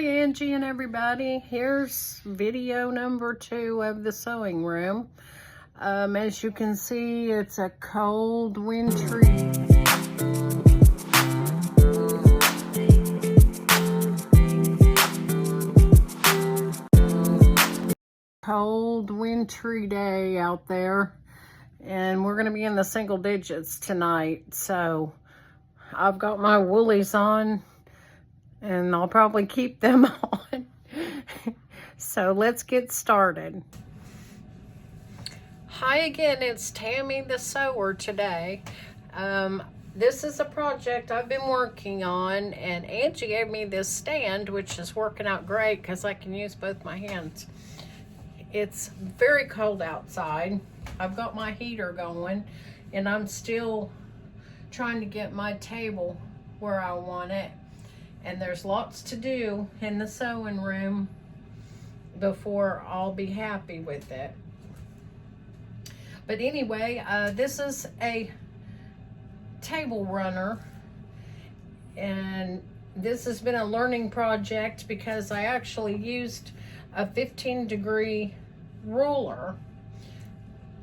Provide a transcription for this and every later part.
Hi Angie and everybody. Here's video number 2 of the sewing room. As you can see, it's a cold, wintry day out there, and we're going to be in the single digits tonight. So I've got my woolies on, and I'll probably keep them on. So let's get started. Hi again, it's Tammy the sewer today. This is a project I've been working on, and Angie gave me this stand, which is working out great because I can use both my hands. It's very cold outside. I've got my heater going, and I'm still trying to get my table where I want it. And there's lots to do in the sewing room before I'll be happy with it. But anyway, this is a table runner, and this has been a learning project because I actually used a 15-degree ruler.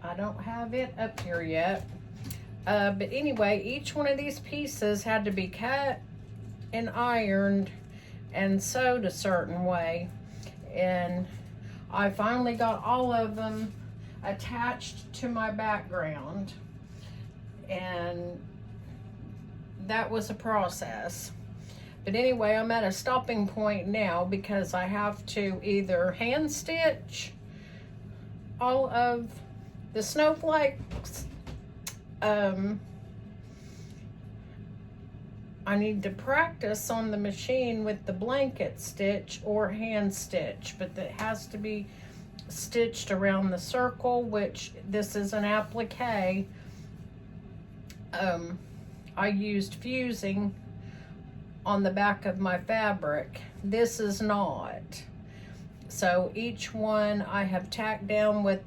I don't have it up here yet. But anyway, each one of these pieces had to be cut and ironed and sewed a certain way, and I finally got all of them attached to my background, and that was a process. But anyway, I'm at a stopping point now because I have to either hand stitch all of the snowflakes. I need to practice on the machine with the blanket stitch or hand stitch, but that has to be stitched around the circle, which this is an applique. I used fusing on the back of my fabric. This is not. So each one I have tacked down with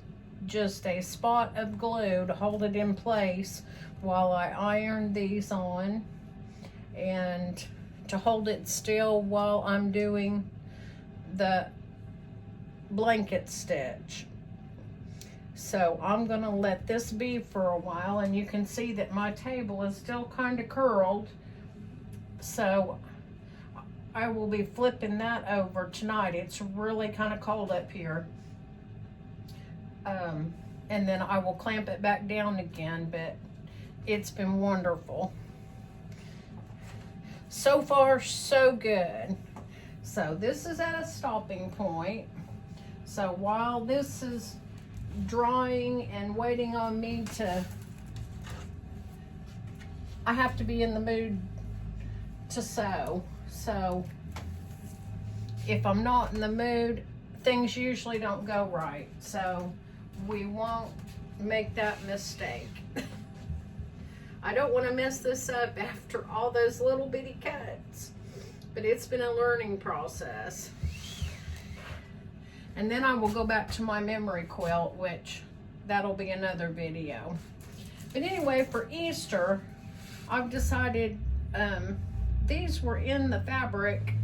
just a spot of glue to hold it in place while I iron these on, and to hold it still while I'm doing the blanket stitch. So I'm gonna let this be for a while, and you can see that my table is still kind of curled, so I will be flipping that over tonight. It's really kind of cold up here. And then I will clamp it back down again, but it's been wonderful. So far, so good. So this is at a stopping point. So while this is drying and waiting on me I have to be in the mood to sew. So if I'm not in the mood, things usually don't go right. So we won't make that mistake. I don't want to mess this up after all those little bitty cuts, but it's been a learning process. And then I will go back to my memory quilt, which that'll be another video. But anyway, for Easter, I've decided these were in the fabric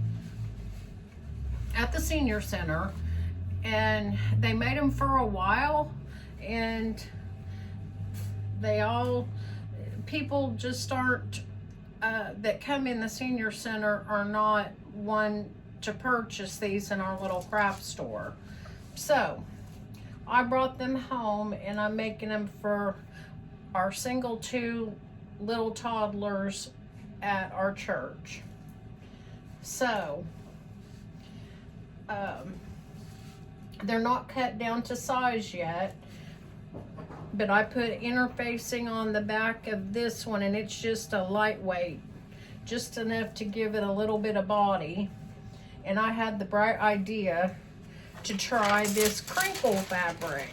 at the senior center, and they made them for a while, and people just aren't, that come in the senior center are not one to purchase these in our little craft store. So I brought them home, and I'm making them for our single 2 little toddlers at our church. So they're not cut down to size yet, but I put interfacing on the back of this one, and it's just a lightweight, just enough to give it a little bit of body. And I had the bright idea to try this crinkle fabric.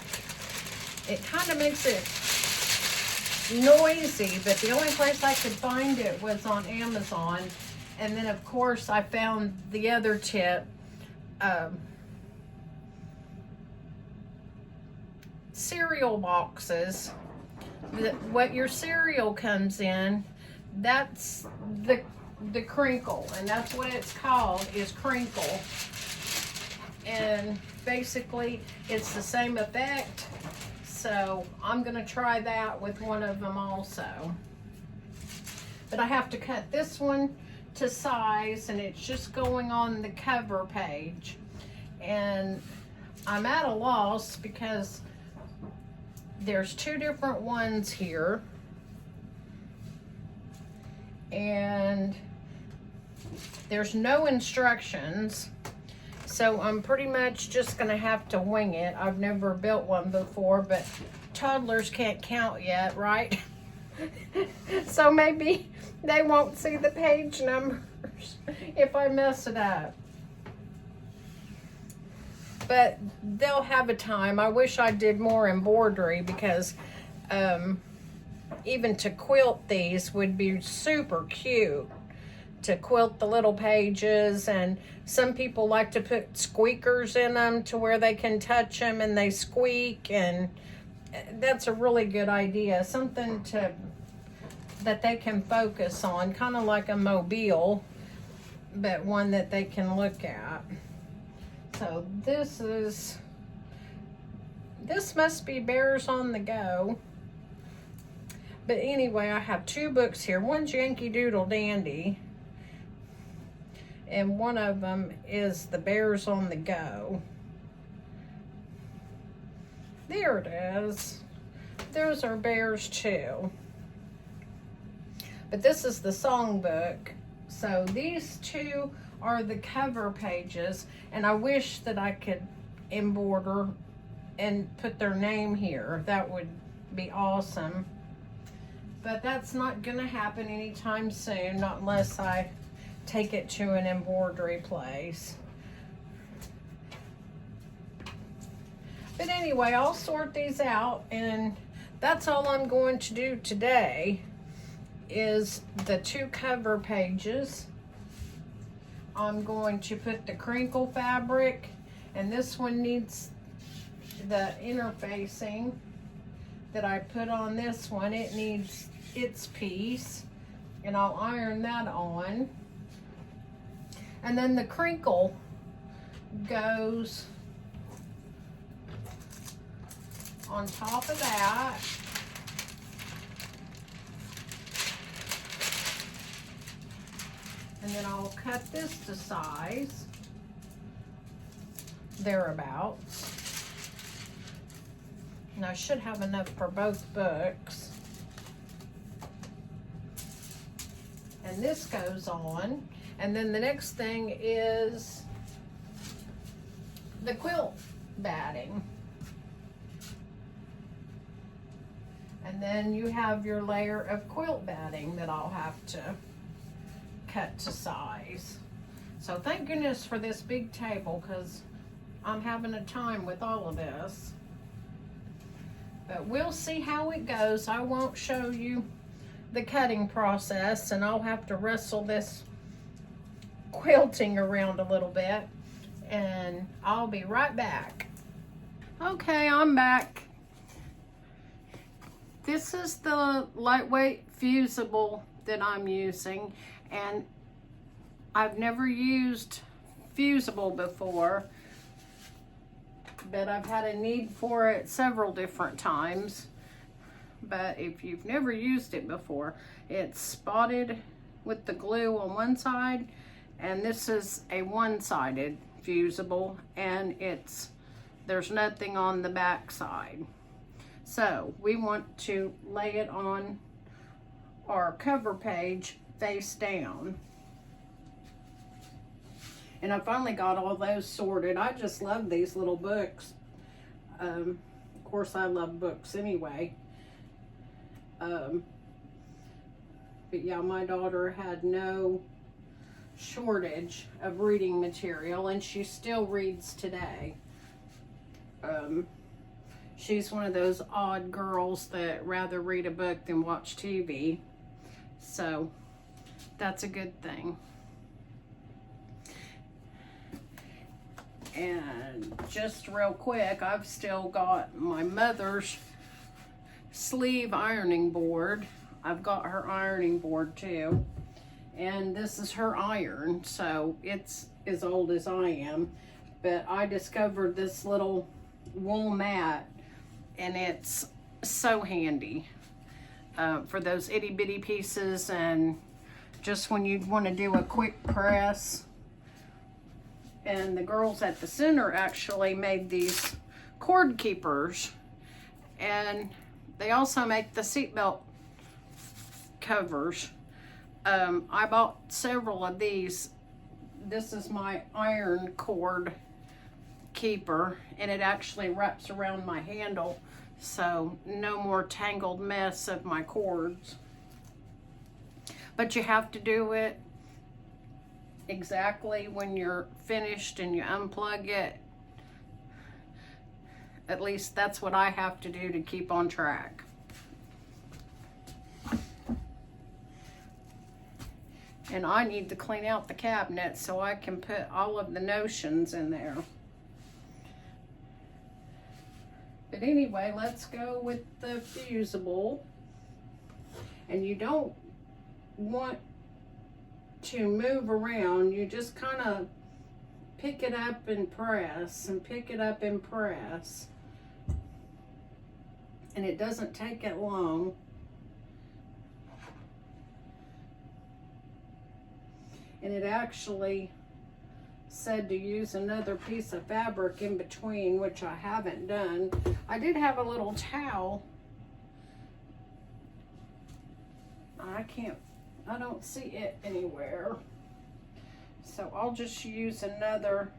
It kind of makes it noisy, but the only place I could find it was on Amazon. And then of course I found the other tip, cereal boxes. What your cereal comes in, that's the the crinkle, and that's what it's called, is crinkle. And basically it's the same effect, so I'm gonna try that with one of them also. But I have to cut this one to size, and it's just going on the cover page. And I'm at a loss because there's two different ones here, and there's no instructions, so I'm pretty much just gonna have to wing it. I've never built one before, but toddlers can't count yet, right? So maybe they won't see the page numbers if I mess it up. But they'll have a time. I wish I did more embroidery, because even to quilt these would be super cute. To quilt the little pages, and some people like to put squeakers in them to where they can touch them and they squeak, and that's a really good idea. Something that they can focus on, kind of like a mobile, but one that they can look at. So this must be Bears on the Go. But anyway, I have two books here. One's Yankee Doodle Dandy, and one of them is the Bears on the Go. There it is. Those are bears too. But this is the songbook. So these two are the cover pages, and I wish that I could embroider and put their name here. That would be awesome. But that's not gonna happen anytime soon, not unless I take it to an embroidery place. But anyway, I'll sort these out, and that's all I'm going to do today is the two cover pages. I'm going to put the crinkle fabric, and this one needs the interfacing that I put on this one. It needs its piece, and I'll iron that on. And then the crinkle goes on top of that. And then I'll cut this to size, thereabouts. And I should have enough for both books. And this goes on. And then the next thing is the quilt batting. And then you have your layer of quilt batting that I'll have to cut to size. So thank goodness for this big table, because I'm having a time with all of this. But we'll see how it goes. I won't show you the cutting process, and I'll have to wrestle this quilting around a little bit, and I'll be right back. Okay, I'm back. This is the lightweight fusible that I'm using, and I've never used fusible before, but I've had a need for it several different times. But if you've never used it before, it's spotted with the glue on one side, and this is a one-sided fusible, and there's nothing on the back side. So we want to lay it on our cover page face down. And I finally got all those sorted. I just love these little books. Of course, I love books anyway. But yeah, my daughter had no shortage of reading material, and she still reads today. She's one of those odd girls that rather read a book than watch TV. So that's a good thing. And just real quick, I've still got my mother's sleeve ironing board. I've got her ironing board too. And this is her iron, so it's as old as I am. But I discovered this little wool mat, and it's so handy for those itty bitty pieces, and just when you want to do a quick press. And the girls at the center actually made these cord keepers, and they also make the seatbelt covers. I bought several of these. This is my iron cord keeper, and it actually wraps around my handle, so no more tangled mess of my cords. But you have to do it exactly when you're finished and you unplug it. At least that's what I have to do to keep on track. And I need to clean out the cabinet so I can put all of the notions in there. But anyway, let's go with the fusible. And you don't want to move around. You just kind of pick it up and press, and pick it up and press. And it doesn't take it long. And it actually said to use another piece of fabric in between, which I haven't done. I did have a little towel. I don't see it anywhere. So I'll just use another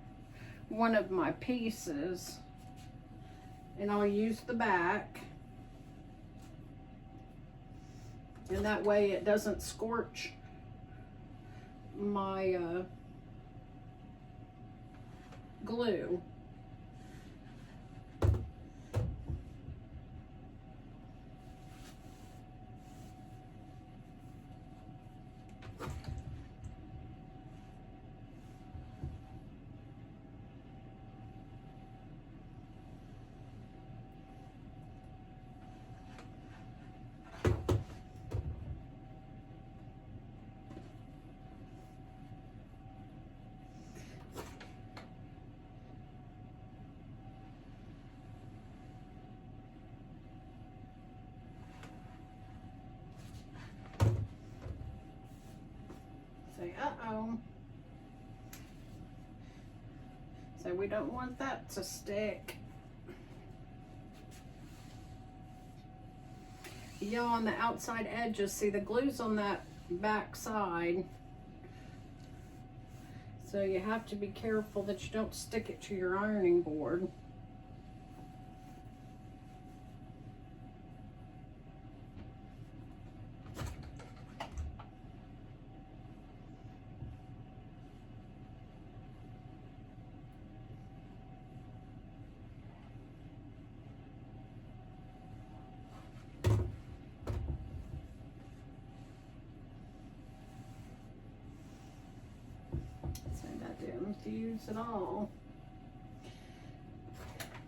one of my pieces, and I'll use the back. And that way it doesn't scorch my glue. Uh-oh. So we don't want that to stick. Yeah, on the outside edges, see the glue's on that back side. So you have to be careful that you don't stick it to your ironing board. Fuse at all.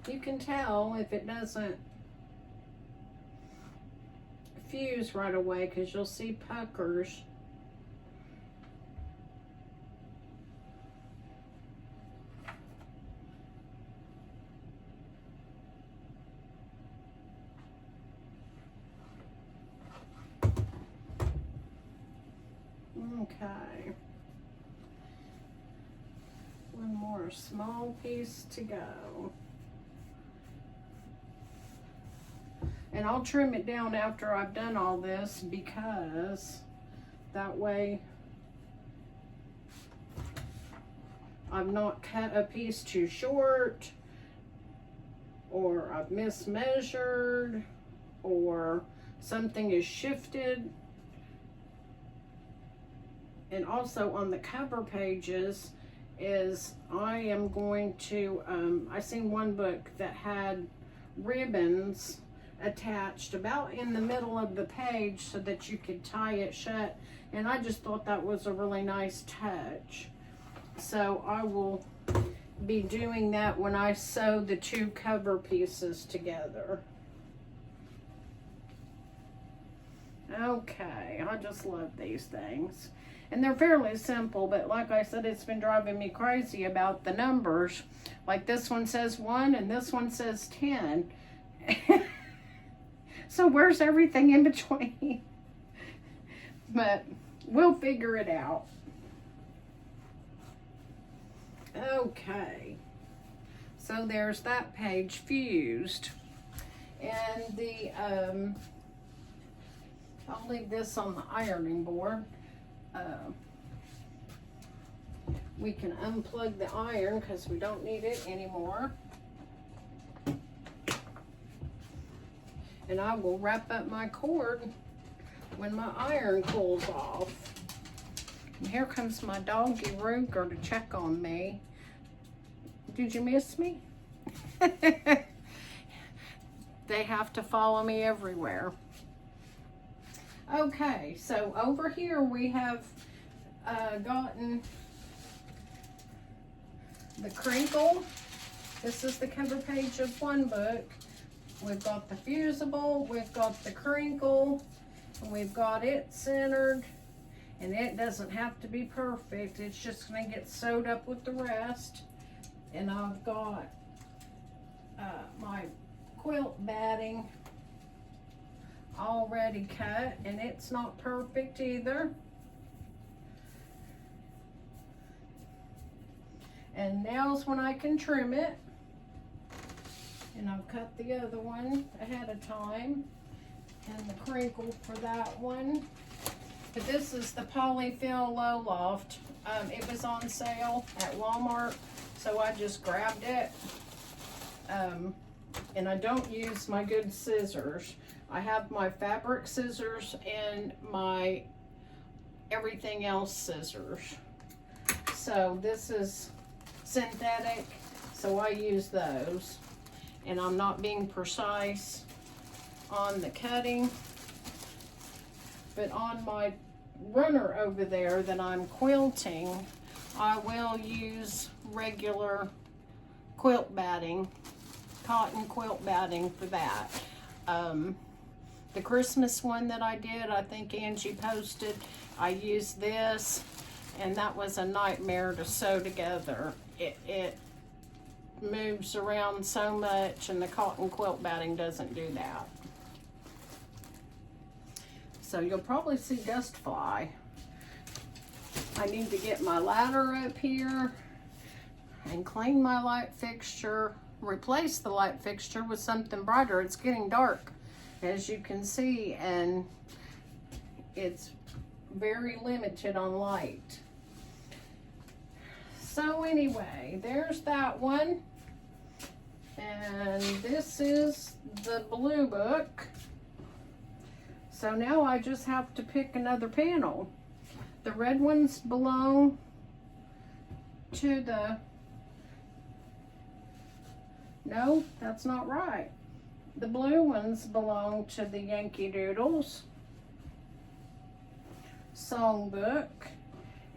You can tell if it doesn't fuse right away because you'll see puckers. Okay. One more small piece to go. And I'll trim it down after I've done all this, because that way I've not cut a piece too short, or I've mismeasured, or something is shifted. And also on the cover pages, I am going to, I seen one book that had ribbons attached about in the middle of the page so that you could tie it shut, and I just thought that was a really nice touch. So I will be doing that when I sew the two cover pieces together. Okay, I just love these things. And they're fairly simple, but like I said, it's been driving me crazy about the numbers. Like this one says 1 and this one says 10. So where's everything in between? But we'll figure it out. Okay. So there's that page fused. And the, I'll leave this on the ironing board. We can unplug the iron because we don't need it anymore. And I will wrap up my cord when my iron cools off. And here comes my doggy Ruger to check on me. Did you miss me? They have to follow me everywhere. Okay, so over here we have gotten the crinkle. This is the cover page of one book. We've got the fusible, we've got the crinkle, and we've got it centered. And it doesn't have to be perfect. It's just going to get sewed up with the rest. And I've got my quilt batting already cut, and it's not perfect either. And now's when I can trim it. And I've cut the other one ahead of time, and the crinkle for that one. But this is the Polyfill Low Loft. It was on sale at Walmart, so I just grabbed it. And I don't use my good scissors. I have my fabric scissors and my everything else scissors. So this is synthetic, so I use those. And I'm not being precise on the cutting. But on my runner over there that I'm quilting, I will use regular quilt batting, cotton quilt batting for that. The Christmas one that I did, I think Angie posted, I used this, and that was a nightmare to sew together. It moves around so much, and the cotton quilt batting doesn't do that. So you'll probably see dust fly. I need to get my ladder up here and clean my light fixture, replace the light fixture with something brighter. It's getting dark, as you can see, and it's very limited on light. So anyway, there's that one. And this is the blue book. So now I just have to pick another panel. The red ones belong to the, no, that's not right. The blue ones belong to the Yankee Doodles songbook.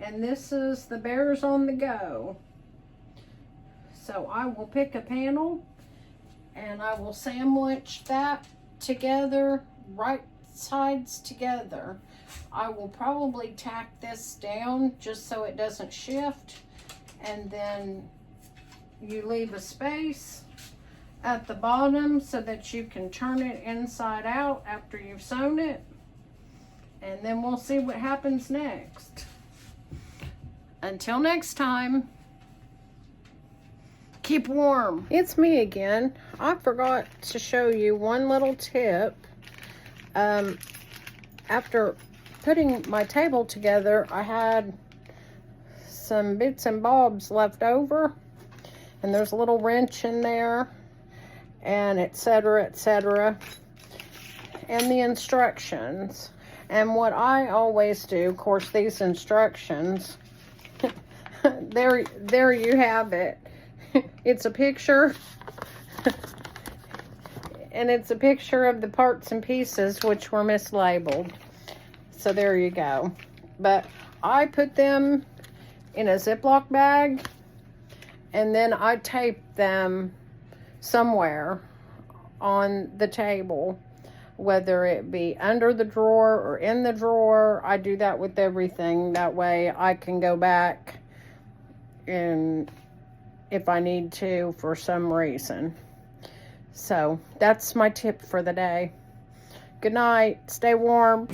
And this is the Bears on the Go. So I will pick a panel and I will sandwich that together, right sides together. I will probably tack this down just so it doesn't shift, and then you leave a space at the bottom so that you can turn it inside out after you've sewn it, and then we'll see what happens next. Until next time, keep warm. It's me again. I forgot to show you one little tip. After putting my table together, I had some bits and bobs left over, and there's a little wrench in there, and etc., etc., and the instructions. And what I always do, of course, these instructions, there you have it. It's a picture, and it's a picture of the parts and pieces which were mislabeled. So there you go. But I put them in a Ziploc bag, and then I taped them somewhere on the table. whether it be under the drawer or in the drawer. I do that with everything. That way I can go back and if I need to for some reason. So that's my tip for the day. Good night. Stay warm.